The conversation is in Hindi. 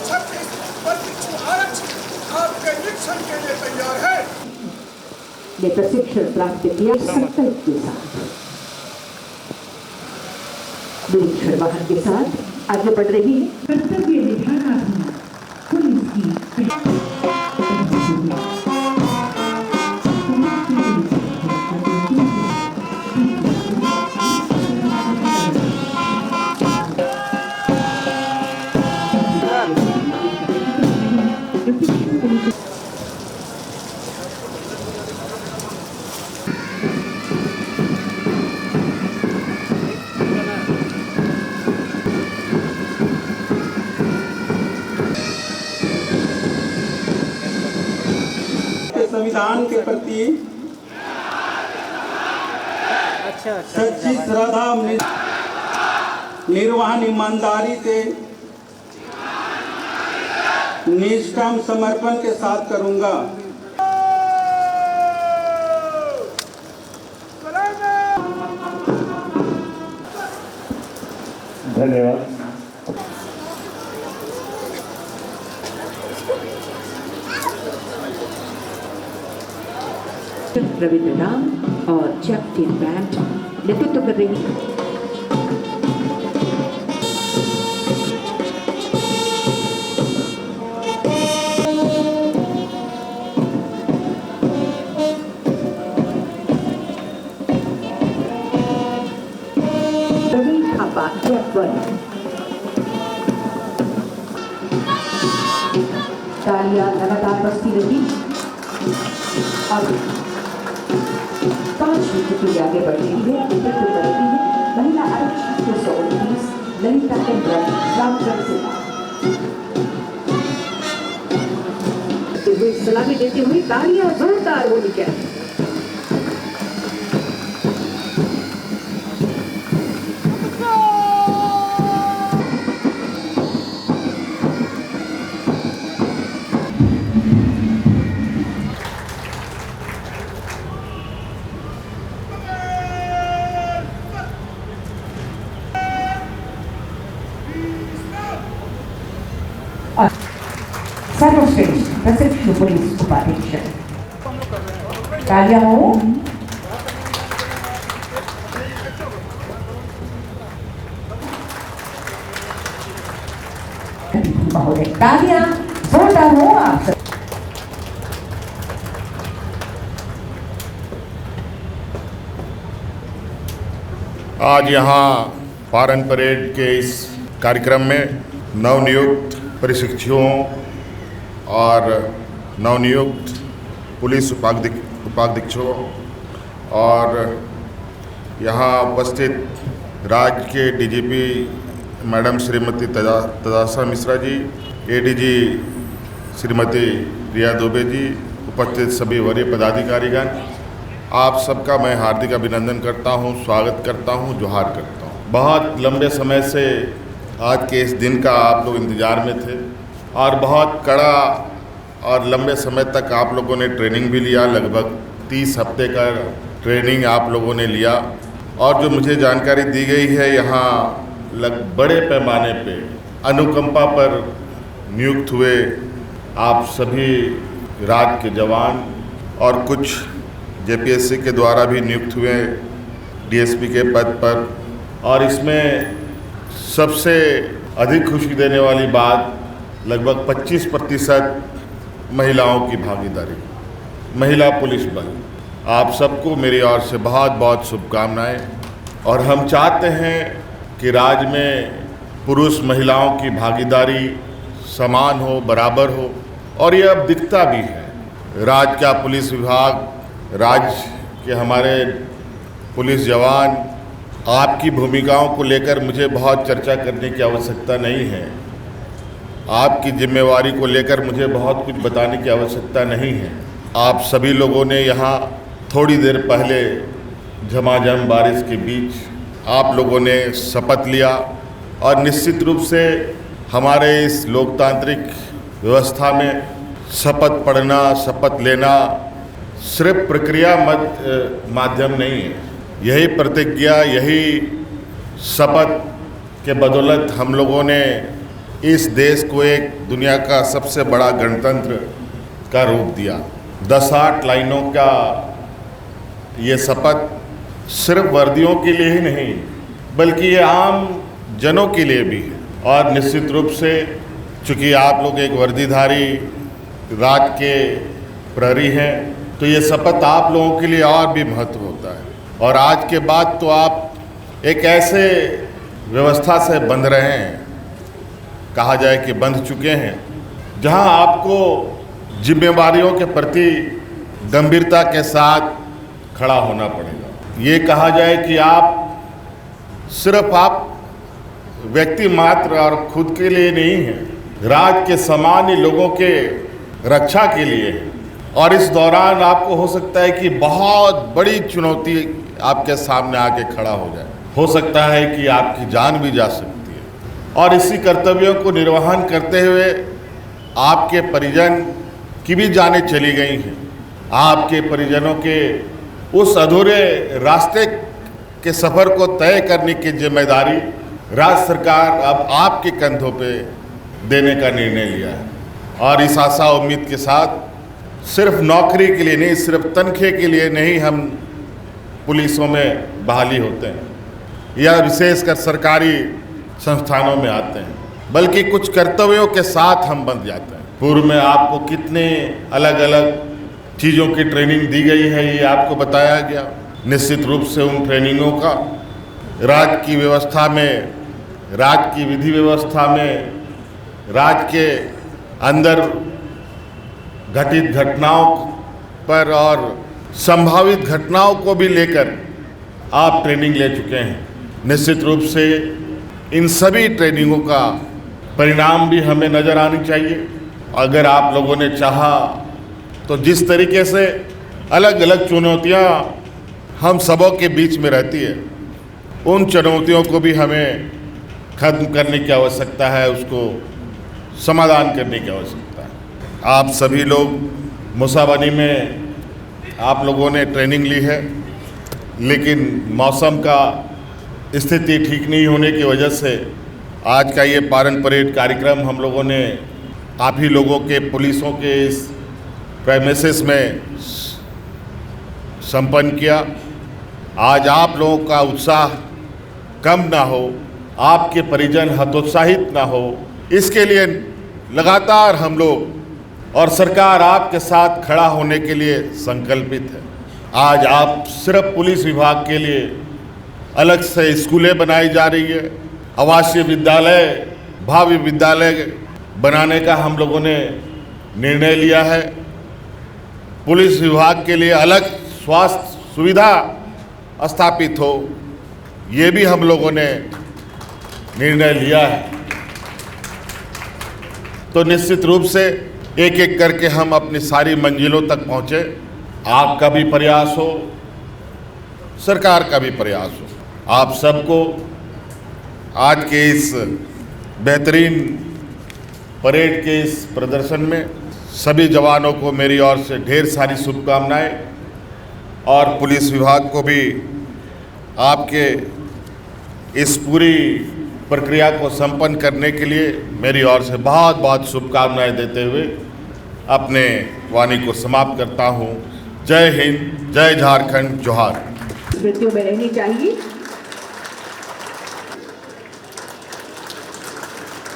36 आरक्षक आपके निरीक्षण के लिए तैयार है। ने प्रशिक्षण प्राप्त किया संकल्प के साथ निरीक्षण वाहन के साथ आगे बढ़ रही है। कर्तव्य निभाना पुलिस की संविधान के प्रति सच्ची श्रद्धा निर्वहन ईमानदारी से निष्ठा समर्पण के साथ करूंगा। धन्यवाद। रविंद्र नाम और चैप्टिन बैंड नेतृत्व कर रही है। तालियां लगातार बजती रही और 5 मीटर के लिए आगे बढ़ रही है। नेतृत्व कर रही है महिला आरक्षक 229 ललिता केंद्र रामचंद्र से सलामी देते हुए तालियां जोरदार होनी चाहिए। सर्वश्रेष्ठ प्रशिक्षु पुलिस उपाधीक्षक तालियां हो। महोदय तालियां जोरदार हो आप। आज यहाँ पारन परेड के इस कार्यक्रम में नवनियुक्त प्रशिक्षुओं और नवनियुक्त पुलिस उपाधीक्षकों और यहाँ उपस्थित राज्य के DGP madam Shrimati तदासा Mishra ji, ADG Shrimati रिया दुबे जी, उपस्थित सभी वरीय पदाधिकारीगण, आप सबका मैं हार्दिक अभिनंदन करता हूँ, स्वागत करता हूँ, जोहार करता हूँ। बहुत लंबे समय से आज के इस दिन का आप लोग इंतज़ार में थे और बहुत कड़ा और लंबे समय तक आप लोगों ने ट्रेनिंग भी लिया। लगभग 30 हफ्ते का ट्रेनिंग आप लोगों ने लिया और जो मुझे जानकारी दी गई है यहाँ बड़े पैमाने पे अनुकंपा पर नियुक्त हुए आप सभी राज्य के जवान और कुछ जेपीएससी के द्वारा भी नियुक्त हुए डीएसपी के पद पर। और इसमें सबसे अधिक खुशी देने वाली बात लगभग 25% महिलाओं की भागीदारी, महिला पुलिस बल। आप सबको मेरी ओर से बहुत बहुत शुभकामनाएं। और हम चाहते हैं कि राज्य में पुरुष महिलाओं की भागीदारी समान हो, बराबर हो और ये अब दिखता भी है। राज्य का पुलिस विभाग, राज्य के हमारे पुलिस जवान, आपकी भूमिकाओं को लेकर मुझे बहुत चर्चा करने की आवश्यकता नहीं है। आपकी जिम्मेवारी को लेकर मुझे बहुत कुछ बताने की आवश्यकता नहीं है। आप सभी लोगों ने यहाँ थोड़ी देर पहले झमाझम बारिश के बीच आप लोगों ने शपथ लिया और निश्चित रूप से हमारे इस लोकतांत्रिक व्यवस्था में शपथ पढ़ना, शपथ लेना सिर्फ प्रक्रिया माध्यम नहीं है। यही प्रतिज्ञा, यही शपथ के बदौलत हम लोगों ने इस देश को एक दुनिया का सबसे बड़ा गणतंत्र का रूप दिया। 10-8 लाइनों का ये शपथ सिर्फ वर्दियों के लिए ही नहीं बल्कि ये आम जनों के लिए भी है। और निश्चित रूप से चूँकि आप लोग एक वर्दीधारी राज के प्रहरी हैं तो ये शपथ आप लोगों के लिए और भी महत्व होता है। और आज के बाद तो आप एक ऐसे व्यवस्था से बंध रहे हैं, कहा जाए कि बंध चुके हैं, जहां आपको जिम्मेवारियों के प्रति गंभीरता के साथ खड़ा होना पड़ेगा। ये कहा जाए कि सिर्फ आप व्यक्ति मात्र और खुद के लिए नहीं हैं, राज्य के सामान्य लोगों के रक्षा के लिए है। और इस दौरान आपको हो सकता है कि बहुत बड़ी चुनौती आपके सामने आके खड़ा हो जाए। हो सकता है कि आपकी जान भी जा सकती है। और इसी कर्तव्यों को निर्वहन करते हुए आपके परिजन की भी जानें चली गई हैं। आपके परिजनों के उस अधूरे रास्ते के सफ़र को तय करने की जिम्मेदारी राज्य सरकार अब आपके कंधों पे देने का निर्णय लिया है। और इस आशा उम्मीद के साथ सिर्फ नौकरी के लिए नहीं, सिर्फ तनख्वाह के लिए नहीं हम पुलिसों में बहाली होते हैं या विशेषकर सरकारी संस्थानों में आते हैं, बल्कि कुछ कर्तव्यों के साथ हम बंध जाते हैं। पूर्व में आपको कितने अलग अलग चीज़ों की ट्रेनिंग दी गई है ये आपको बताया गया। निश्चित रूप से उन ट्रेनिंगों का राज्य की व्यवस्था में, राज्य की विधि व्यवस्था में, राज्य के अंदर घटित घटनाओं पर और संभावित घटनाओं को भी लेकर आप ट्रेनिंग ले चुके हैं। निश्चित रूप से इन सभी ट्रेनिंगों का परिणाम भी हमें नज़र आनी चाहिए। अगर आप लोगों ने चाहा तो जिस तरीके से अलग अलग चुनौतियां हम सबों के बीच में रहती है, उन चुनौतियों को भी हमें खत्म करने की आवश्यकता है, उसको समाधान करने की आवश्यकता है। आप सभी लोग मुसाबनी में आप लोगों ने ट्रेनिंग ली है, लेकिन मौसम का स्थिति ठीक नहीं होने की वजह से आज का ये पारण परेड कार्यक्रम हम लोगों ने आप ही लोगों के पुलिसों के इस प्रेमिसेस में संपन्न किया। आज आप लोगों का उत्साह कम ना हो, आपके परिजन हतोत्साहित ना हो, इसके लिए लगातार हम लोग और सरकार आपके साथ खड़ा होने के लिए संकल्पित है। आज आप सिर्फ पुलिस विभाग के लिए अलग से स्कूलें बनाई जा रही है, आवासीय विद्यालय, भावी विद्यालय बनाने का हम लोगों ने निर्णय लिया है। पुलिस विभाग के लिए अलग स्वास्थ्य सुविधा स्थापित हो, ये भी हम लोगों ने निर्णय लिया है। तो निश्चित रूप से एक एक करके हम अपनी सारी मंजिलों तक पहुँचे। आपका भी प्रयास हो, सरकार का भी प्रयास हो। आप सबको आज के इस बेहतरीन परेड के इस प्रदर्शन में सभी जवानों को मेरी ओर से ढेर सारी शुभकामनाएं और पुलिस विभाग को भी आपके इस पूरी प्रक्रिया को संपन्न करने के लिए मेरी ओर से बहुत बहुत शुभकामनाएं देते हुए अपने वाणी को समाप्त करता हूं। जय हिंद, जय झारखंड, जोहार। स्मृतियों में रहनी चाहिए।